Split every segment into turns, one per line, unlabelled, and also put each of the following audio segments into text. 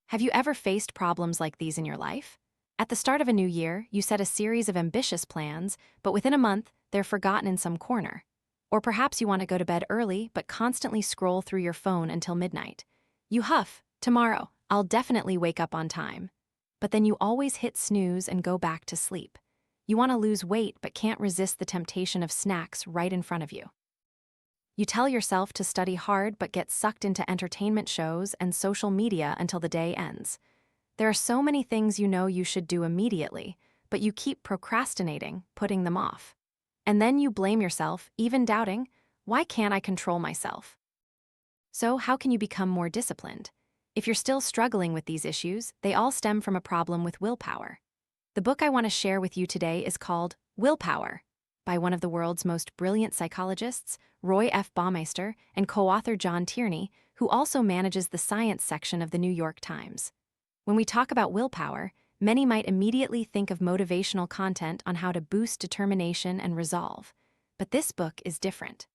Have you ever faced problems like these in your life? At the start of a new year, you set a series of ambitious plans, but within a month, they're forgotten in some corner. Or perhaps you want to go to bed early, but constantly scroll through your phone until midnight. You huff, "Tomorrow, I'll definitely wake up on time." But then you always hit snooze and go back to sleep. You want to lose weight, but can't resist the temptation of snacks right in front of you. You tell yourself to study hard, but get sucked into entertainment shows and social media until the day ends. There are so many things you know you should do immediately, but you keep procrastinating, putting them off. And then you blame yourself, even doubting, "Why can't I control myself?" So, how can you become more disciplined? If you're still struggling with these issues, they all stem from a problem with willpower. The book I want to share with you today is called Willpower, by one of the world's most brilliant psychologists, Roy F. Baumeister, and co-author John Tierney, who also manages the science section of the New York Times. When we talk about willpower, many might immediately think of motivational content on how to boost determination and resolve. But this book is different.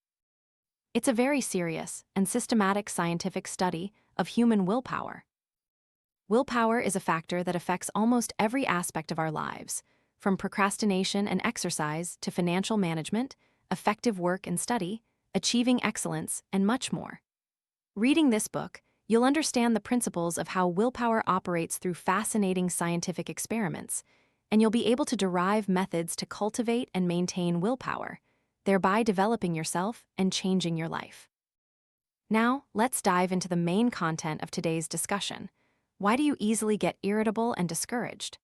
It's a very serious and systematic scientific study of human willpower. Willpower is a factor that affects almost every aspect of our lives, from procrastination and exercise to financial management, effective work and study, achieving excellence, and much more. Reading this book, you'll understand the principles of how willpower operates through fascinating scientific experiments, and you'll be able to derive methods to cultivate and maintain willpower, thereby developing yourself and changing your life. Now, let's dive into the main content of today's discussion. Why do you easily get irritable and discouraged?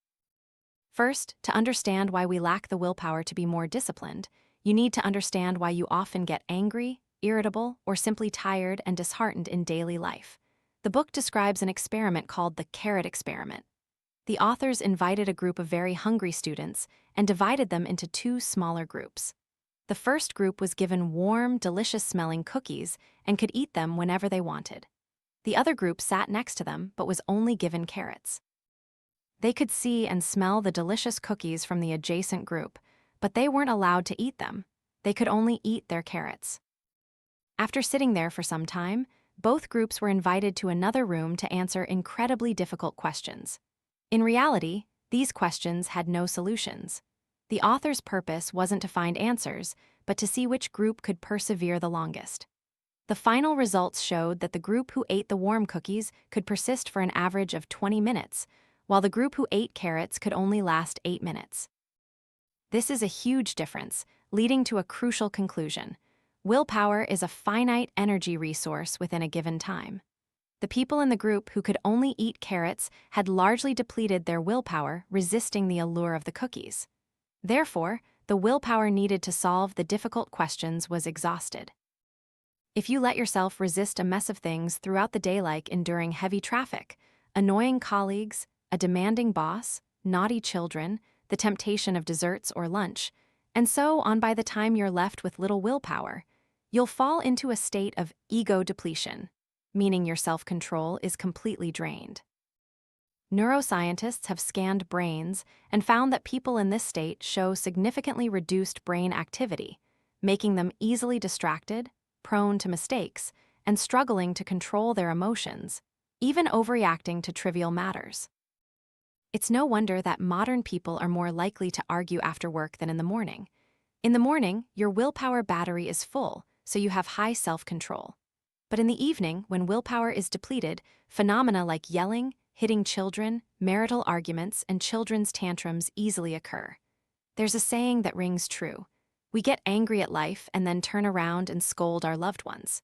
First, to understand why we lack the willpower to be more disciplined, you need to understand why you often get angry, irritable, or simply tired and disheartened in daily life. The book describes an experiment called the carrot experiment. The authors invited a group of very hungry students and divided them into two smaller groups. The first group was given warm, delicious-smelling cookies and could eat them whenever they wanted. The other group sat next to them but was only given carrots. They could see and smell the delicious cookies from the adjacent group, but they weren't allowed to eat them. They could only eat their carrots. After sitting there for some time, both groups were invited to another room to answer incredibly difficult questions. In reality, these questions had no solutions. The author's purpose wasn't to find answers, but to see which group could persevere the longest. The final results showed that the group who ate the warm cookies could persist for an average of 20 minutes, while the group who ate carrots could only last 8 minutes. This is a huge difference, leading to a crucial conclusion. Willpower is a finite energy resource within a given time. The people in the group who could only eat carrots had largely depleted their willpower, resisting the allure of the cookies. Therefore, the willpower needed to solve the difficult questions was exhausted. If you let yourself resist a mess of things throughout the day, like enduring heavy traffic, annoying colleagues, a demanding boss, naughty children, the temptation of desserts or lunch, and so on, by the time you're left with little willpower, you'll fall into a state of ego depletion, meaning your self-control is completely drained. Neuroscientists have scanned brains and found that people in this state show significantly reduced brain activity, making them easily distracted, prone to mistakes, and struggling to control their emotions, even overreacting to trivial matters. It's no wonder that modern people are more likely to argue after work than in the morning. In the morning, your willpower battery is full, so you have high self-control. But in the evening, when willpower is depleted, phenomena like yelling, hitting children, marital arguments, and children's tantrums easily occur. There's a saying that rings true: we get angry at life and then turn around and scold our loved ones.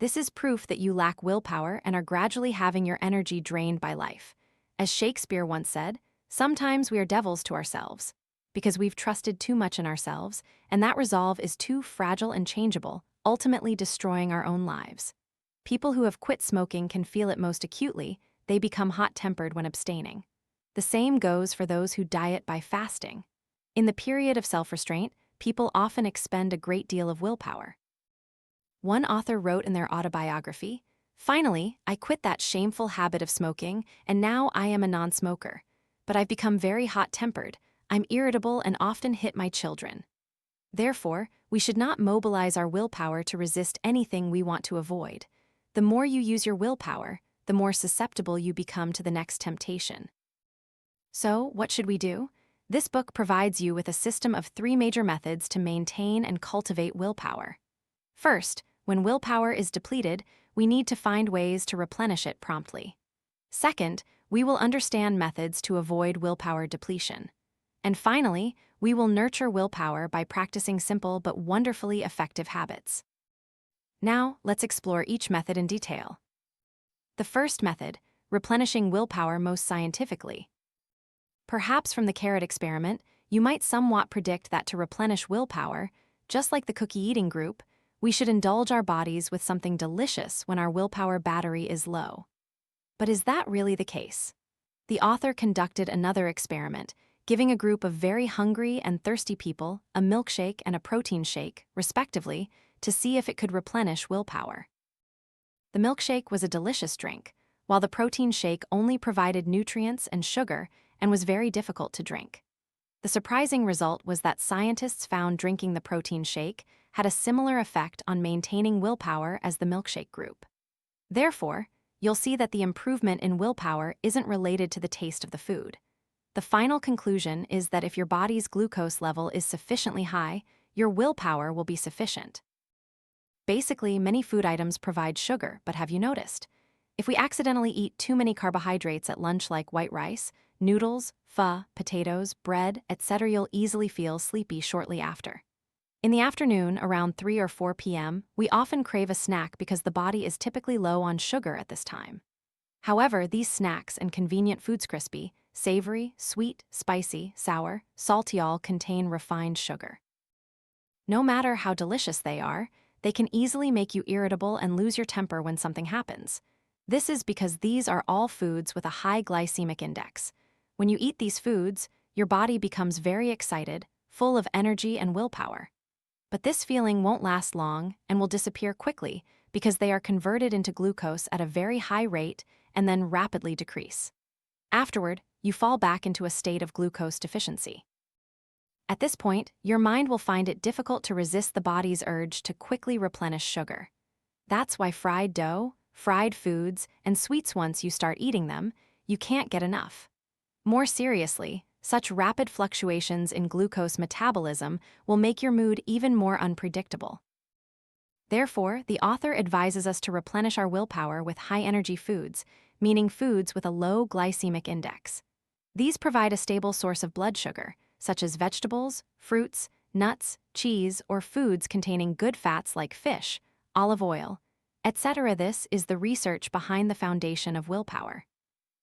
This is proof that you lack willpower and are gradually having your energy drained by life. As Shakespeare once said, sometimes we are devils to ourselves, because we've trusted too much in ourselves, and that resolve is too fragile and changeable, ultimately destroying our own lives. People who have quit smoking can feel it most acutely. They become hot-tempered when abstaining. The same goes for those who diet by fasting. In the period of self-restraint, people often expend a great deal of willpower. One author wrote in their autobiography, "Finally, I quit that shameful habit of smoking, and now I am a non-smoker. But I've become very hot-tempered. I'm irritable and often hit my children." Therefore, we should not mobilize our willpower to resist anything we want to avoid. The more you use your willpower, the more susceptible you become to the next temptation. So, what should we do? This book provides you with a system of 3 major methods to maintain and cultivate willpower. First, when willpower is depleted, we need to find ways to replenish it promptly. Second, we will understand methods to avoid willpower depletion. And finally, we will nurture willpower by practicing simple but wonderfully effective habits. Now, let's explore each method in detail. The first method, replenishing willpower most scientifically. Perhaps from the carrot experiment, you might somewhat predict that to replenish willpower, just like the cookie eating group, we should indulge our bodies with something delicious when our willpower battery is low. But is that really the case? The author conducted another experiment, giving a group of very hungry and thirsty people a milkshake and a protein shake, respectively, to see if it could replenish willpower. The milkshake was a delicious drink, while the protein shake only provided nutrients and sugar and was very difficult to drink. The surprising result was that scientists found drinking the protein shake had a similar effect on maintaining willpower as the milkshake group. Therefore, you'll see that the improvement in willpower isn't related to the taste of the food. The final conclusion is that if your body's glucose level is sufficiently high, your willpower will be sufficient. Basically, many food items provide sugar, but have you noticed? If we accidentally eat too many carbohydrates at lunch like white rice, noodles, pho, potatoes, bread, etc., you'll easily feel sleepy shortly after. In the afternoon, around 3 or 4 p.m., we often crave a snack because the body is typically low on sugar at this time. However, these snacks and convenient foods crispy, savory, sweet, spicy, sour, salty all contain refined sugar. No matter how delicious they are, they can easily make you irritable and lose your temper when something happens. This is because these are all foods with a high glycemic index. When you eat these foods, your body becomes very excited, full of energy and willpower. But this feeling won't last long and will disappear quickly because they are converted into glucose at a very high rate and then rapidly decrease. Afterward, you fall back into a state of glucose deficiency. At this point, your mind will find it difficult to resist the body's urge to quickly replenish sugar. That's why fried dough, fried foods, and sweets, once you start eating them, you can't get enough. More seriously, such rapid fluctuations in glucose metabolism will make your mood even more unpredictable. Therefore, the author advises us to replenish our willpower with high-energy foods, meaning foods with a low glycemic index. These provide a stable source of blood sugar, such as vegetables, fruits, nuts, cheese, or foods containing good fats like fish, olive oil, etc. This is the research behind the foundation of willpower.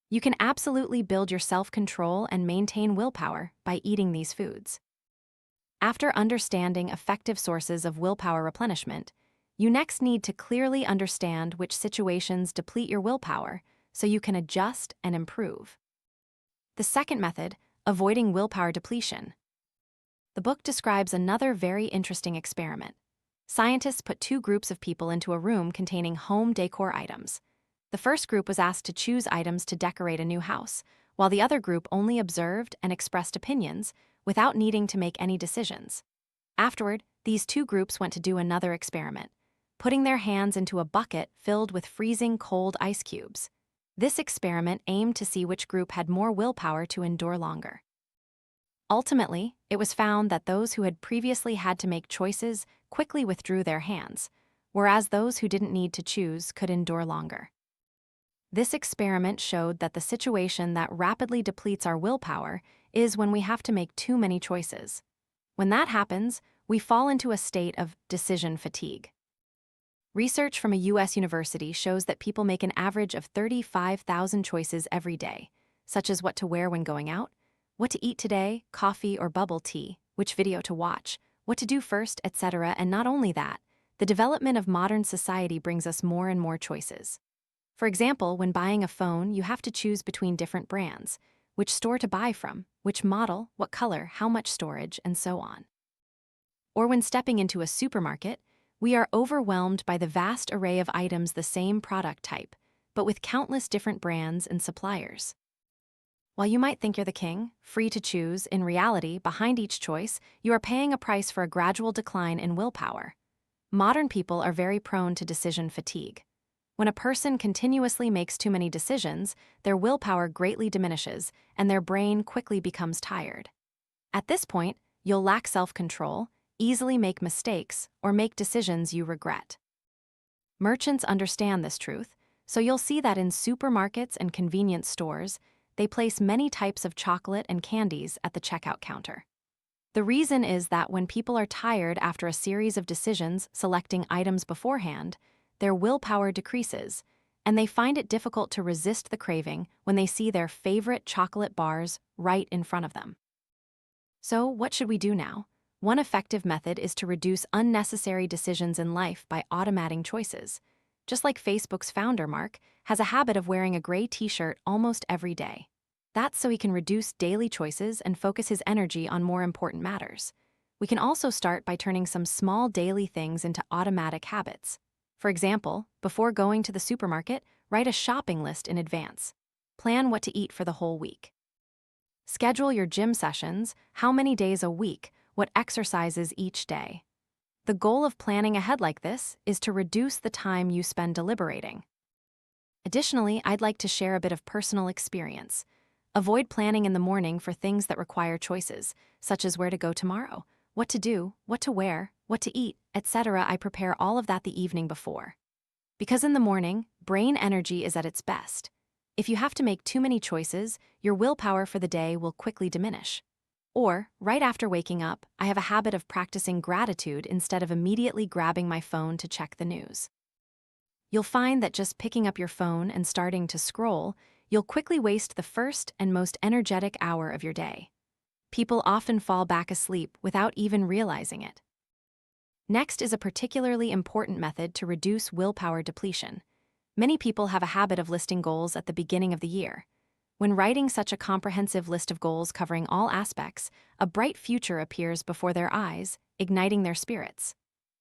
You can absolutely build your self-control and maintain willpower by eating these foods. After understanding effective sources of willpower replenishment, you next need to clearly understand which situations deplete your willpower so you can adjust and improve. The second method, avoiding willpower depletion. The book describes another very interesting experiment. Scientists put 2 groups of people into a room containing home decor items. The first group was asked to choose items to decorate a new house, while the other group only observed and expressed opinions without needing to make any decisions. Afterward, these 2 groups went to do another experiment, putting their hands into a bucket filled with freezing cold ice cubes. This experiment aimed to see which group had more willpower to endure longer. Ultimately, it was found that those who had previously had to make choices quickly withdrew their hands, whereas those who didn't need to choose could endure longer. This experiment showed that the situation that rapidly depletes our willpower is when we have to make too many choices. When that happens, we fall into a state of decision fatigue. Research from a U.S. university shows that people make an average of 35,000 choices every day, such as what to wear when going out, what to eat today, coffee or bubble tea, which video to watch, what to do first, etc. And not only that, the development of modern society brings us more and more choices. For example, when buying a phone, you have to choose between different brands, which store to buy from, which model, what color, how much storage, and so on. Or when stepping into a supermarket, we are overwhelmed by the vast array of items, the same product type, but with countless different brands and suppliers. While you might think you're the king, free to choose, in reality, behind each choice, you are paying a price for a gradual decline in willpower. Modern people are very prone to decision fatigue. When a person continuously makes too many decisions, their willpower greatly diminishes and their brain quickly becomes tired. At this point, you'll lack self-control, easily make mistakes, or make decisions you regret. Merchants understand this truth, so you'll see that in supermarkets and convenience stores, they place many types of chocolate and candies at the checkout counter. The reason is that when people are tired after a series of decisions selecting items beforehand, their willpower decreases, and they find it difficult to resist the craving when they see their favorite chocolate bars right in front of them. So, what should we do now? One effective method is to reduce unnecessary decisions in life by automating choices. Just like Facebook's founder, Mark, has a habit of wearing a gray t-shirt almost every day. That's so he can reduce daily choices and focus his energy on more important matters. We can also start by turning some small daily things into automatic habits. For example, before going to the supermarket, write a shopping list in advance. Plan what to eat for the whole week. Schedule your gym sessions, how many days a week, what exercises each day. The goal of planning ahead like this is to reduce the time you spend deliberating. Additionally, I'd like to share a bit of personal experience. Avoid planning in the morning for things that require choices, such as where to go tomorrow, what to do, what to wear, what to eat, etc. I prepare all of that the evening before. Because in the morning, brain energy is at its best. If you have to make too many choices, your willpower for the day will quickly diminish. Or, right after waking up, I have a habit of practicing gratitude instead of immediately grabbing my phone to check the news. You'll find that just picking up your phone and starting to scroll, you'll quickly waste the first and most energetic hour of your day. People often fall back asleep without even realizing it. Next is a particularly important method to reduce willpower depletion. Many people have a habit of listing goals at the beginning of the year. When writing such a comprehensive list of goals covering all aspects, a bright future appears before their eyes, igniting their spirits.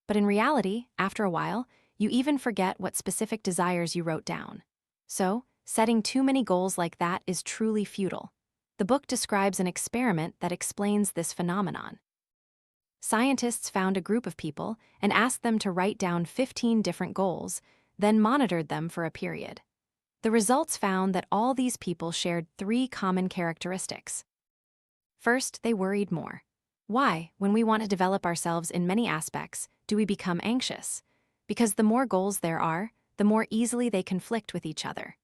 But in reality, after a while, you even forget what specific desires you wrote down. So, setting too many goals like that is truly futile. The book describes an experiment that explains this phenomenon. Scientists found a group of people and asked them to write down 15 different goals, then monitored them for a period. The results found that all these people shared 3 common characteristics. First, they worried more. Why, when we want to develop ourselves in many aspects, do we become anxious? Because the more goals there are, the more easily they conflict with each other.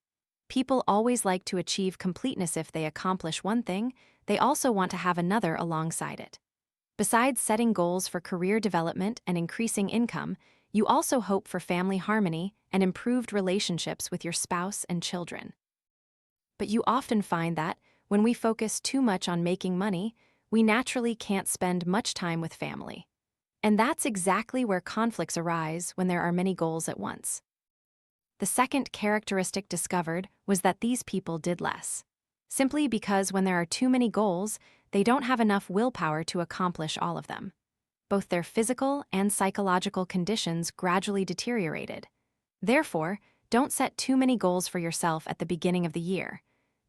People always like to achieve completeness. If they accomplish one thing, they also want to have another alongside it. Besides setting goals for career development and increasing income, you also hope for family harmony and improved relationships with your spouse and children. But you often find that, when we focus too much on making money, we naturally can't spend much time with family. And that's exactly where conflicts arise when there are many goals at once. The second characteristic discovered was that these people did less. Simply because when there are too many goals, they don't have enough willpower to accomplish all of them. Both their physical and psychological conditions gradually deteriorated. Therefore, don't set too many goals for yourself at the beginning of the year.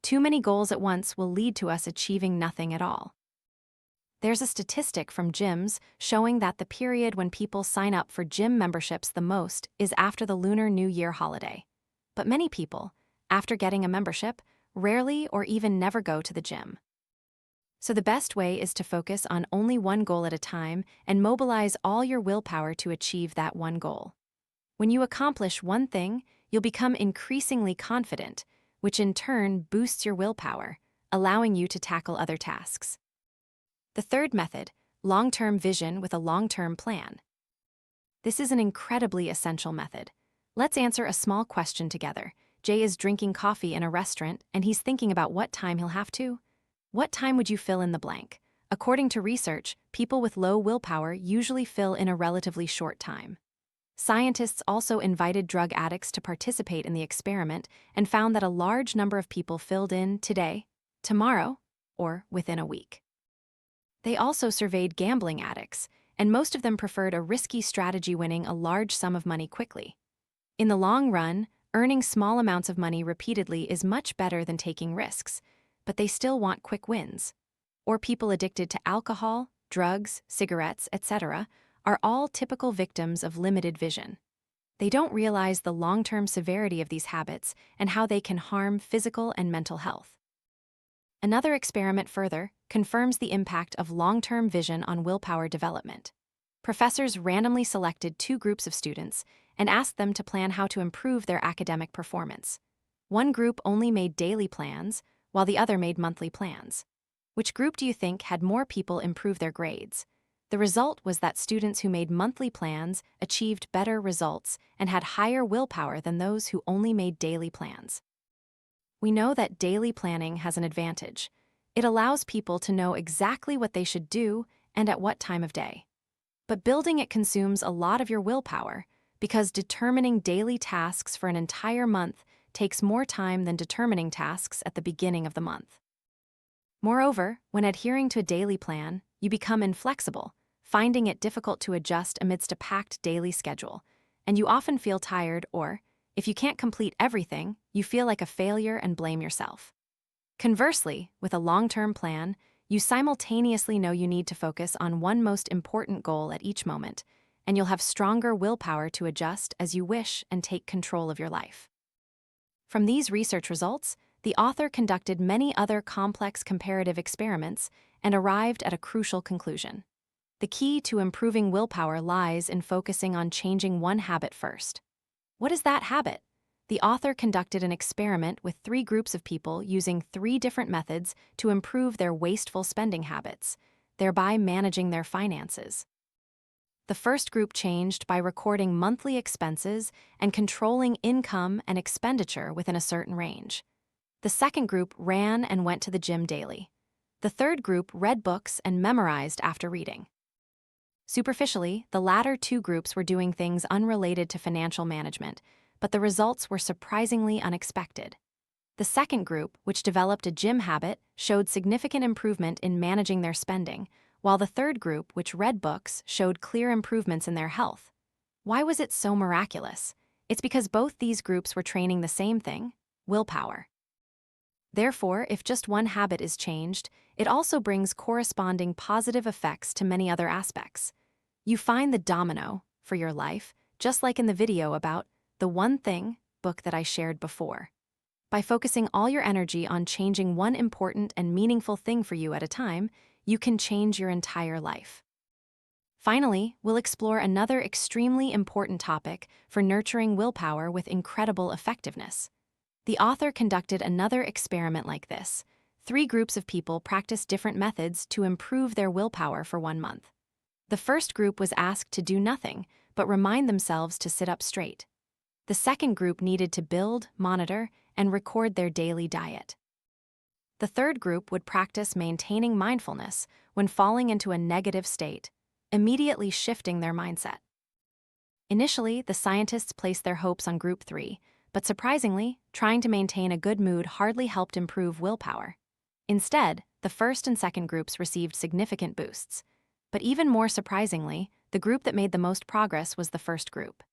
Too many goals at once will lead to us achieving nothing at all. There's a statistic from gyms showing that the period when people sign up for gym memberships the most is after the Lunar New Year holiday. But many people, after getting a membership, rarely or even never go to the gym. So the best way is to focus on only one goal at a time and mobilize all your willpower to achieve that one goal. When you accomplish one thing, you'll become increasingly confident, which in turn boosts your willpower, allowing you to tackle other tasks. The third method, long-term vision with a long-term plan. This is an incredibly essential method. Let's answer a small question together. Jay is drinking coffee in a restaurant and he's thinking about what time he'll have to. What time would you fill in the blank? According to research, people with low willpower usually fill in a relatively short time. Scientists also invited drug addicts to participate in the experiment and found that a large number of people filled in today, tomorrow, or within a week. They also surveyed gambling addicts, and most of them preferred a risky strategy, winning a large sum of money quickly. In the long run, earning small amounts of money repeatedly is much better than taking risks, but they still want quick wins. Or people addicted to alcohol, drugs, cigarettes, etc., are all typical victims of limited vision. They don't realize the long-term severity of these habits and how they can harm physical and mental health. Another experiment further confirms the impact of long-term vision on willpower development. Professors randomly selected two groups of students and asked them to plan how to improve their academic performance. One group only made daily plans, while the other made monthly plans. Which group do you think had more people improve their grades? The result was that students who made monthly plans achieved better results and had higher willpower than those who only made daily plans. We know that daily planning has an advantage. It allows people to know exactly what they should do and at what time of day. But building it consumes a lot of your willpower because determining daily tasks for an entire month takes more time than determining tasks at the beginning of the month. Moreover, when adhering to a daily plan, you become inflexible, finding it difficult to adjust amidst a packed daily schedule, and you often feel tired or, if you can't complete everything, you feel like a failure and blame yourself. Conversely, with a long-term plan, you simultaneously know you need to focus on one most important goal at each moment, and you'll have stronger willpower to adjust as you wish and take control of your life. From these research results, the author conducted many other complex comparative experiments and arrived at a crucial conclusion. The key to improving willpower lies in focusing on changing one habit first. What is that habit? The author conducted an experiment with 3 groups of people using 3 different methods to improve their wasteful spending habits, thereby managing their finances. The first group changed by recording monthly expenses and controlling income and expenditure within a certain range. The second group ran and went to the gym daily. The third group read books and memorized after reading. Superficially, the latter 2 groups were doing things unrelated to financial management, but the results were surprisingly unexpected. The second group, which developed a gym habit, showed significant improvement in managing their spending, while the third group, which read books, showed clear improvements in their health. Why was it so miraculous? It's because both these groups were training the same thing: willpower. Therefore, if just one habit is changed, it also brings corresponding positive effects to many other aspects. You find the domino for your life, just like in the video about The One Thing book that I shared before. By focusing all your energy on changing one important and meaningful thing for you at a time, you can change your entire life. Finally, we'll explore another extremely important topic for nurturing willpower with incredible effectiveness. The author conducted another experiment like this. 3 groups of people practiced different methods to improve their willpower for 1 month. The first group was asked to do nothing, but remind themselves to sit up straight. The second group needed to build, monitor, and record their daily diet. The third group would practice maintaining mindfulness when falling into a negative state, immediately shifting their mindset. Initially, the scientists placed their hopes on Group 3, but surprisingly, trying to maintain a good mood hardly helped improve willpower. Instead, the first and second groups received significant boosts. But even more surprisingly, the group that made the most progress was the first group.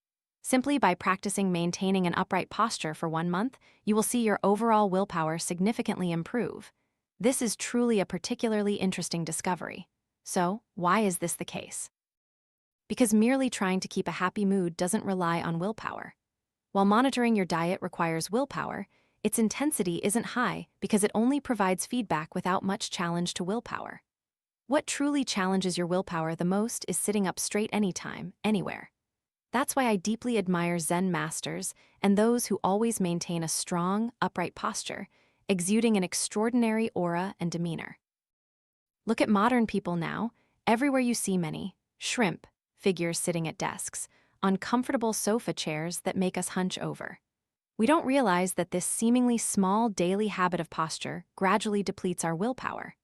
Simply by practicing maintaining an upright posture for 1 month, you will see your overall willpower significantly improve. This is truly a particularly interesting discovery. So, why is this the case? Because merely trying to keep a happy mood doesn't rely on willpower. While monitoring your diet requires willpower, its intensity isn't high because it only provides feedback without much challenge to willpower. What truly challenges your willpower the most is sitting up straight anytime, anywhere. That's why I deeply admire Zen masters and those who always maintain a strong, upright posture, exuding an extraordinary aura and demeanor. Look at modern people now. Everywhere you see many shrimp figures sitting at desks, on comfortable sofa chairs that make us hunch over. We don't realize that this seemingly small daily habit of posture gradually depletes our willpower.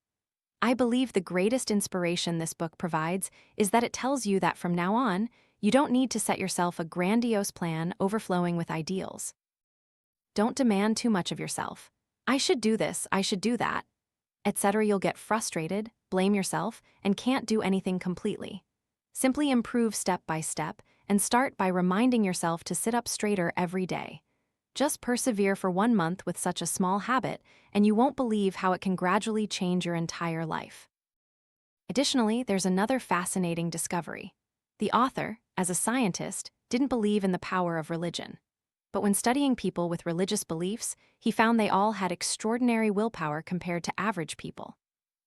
I believe the greatest inspiration this book provides is that it tells you that from now on, you don't need to set yourself a grandiose plan overflowing with ideals. Don't demand too much of yourself. I should do this, I should do that, etc. You'll get frustrated, blame yourself, and can't do anything completely. Simply improve step by step and start by reminding yourself to sit up straighter every day. Just persevere for 1 month with such a small habit, and you won't believe how it can gradually change your entire life. Additionally, there's another fascinating discovery. The author, as a scientist, didn't believe in the power of religion. But when studying people with religious beliefs, he found they all had extraordinary willpower compared to average people.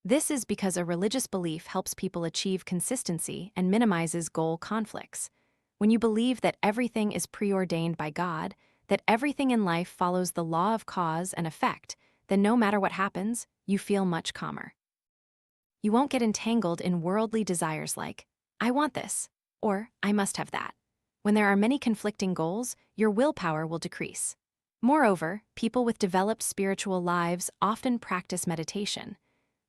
This is because a religious belief helps people achieve consistency and minimizes goal conflicts. When you believe that everything is preordained by God, that everything in life follows the law of cause and effect, then no matter what happens, you feel much calmer. You won't get entangled in worldly desires like, I want this, or I must have that. When there are many conflicting goals, your willpower will decrease. Moreover, people with developed spiritual lives often practice meditation.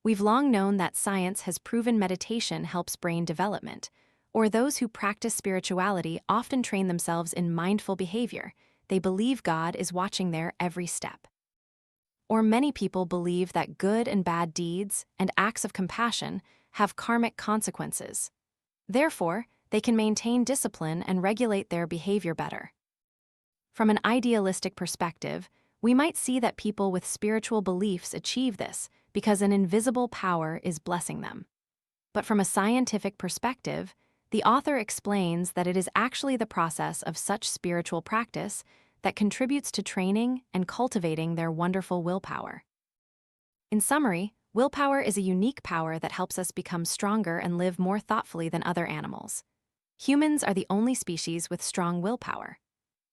We've long known that science has proven meditation helps brain development, or those who practice spirituality often train themselves in mindful behavior. They believe God is watching their every step. Or many people believe that good and bad deeds and acts of compassion have karmic consequences. Therefore, they can maintain discipline and regulate their behavior better. From an idealistic perspective, we might see that people with spiritual beliefs achieve this because an invisible power is blessing them. But from a scientific perspective, the author explains that it is actually the process of such spiritual practice that contributes to training and cultivating their wonderful willpower. In summary, willpower is a unique power that helps us become stronger and live more thoughtfully than other animals. Humans are the only species with strong willpower.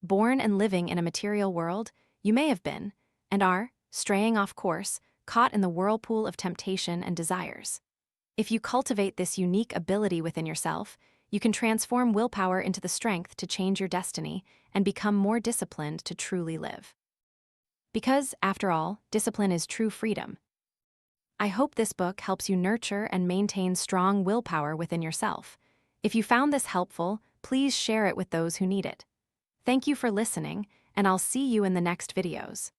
Born and living in a material world, you may have been, and are, straying off course, caught in the whirlpool of temptation and desires. If you cultivate this unique ability within yourself, you can transform willpower into the strength to change your destiny and become more disciplined to truly live. Because, after all, discipline is true freedom. I hope this book helps you nurture and maintain strong willpower within yourself. If you found this helpful, please share it with those who need it. Thank you for listening, and I'll see you in the next videos.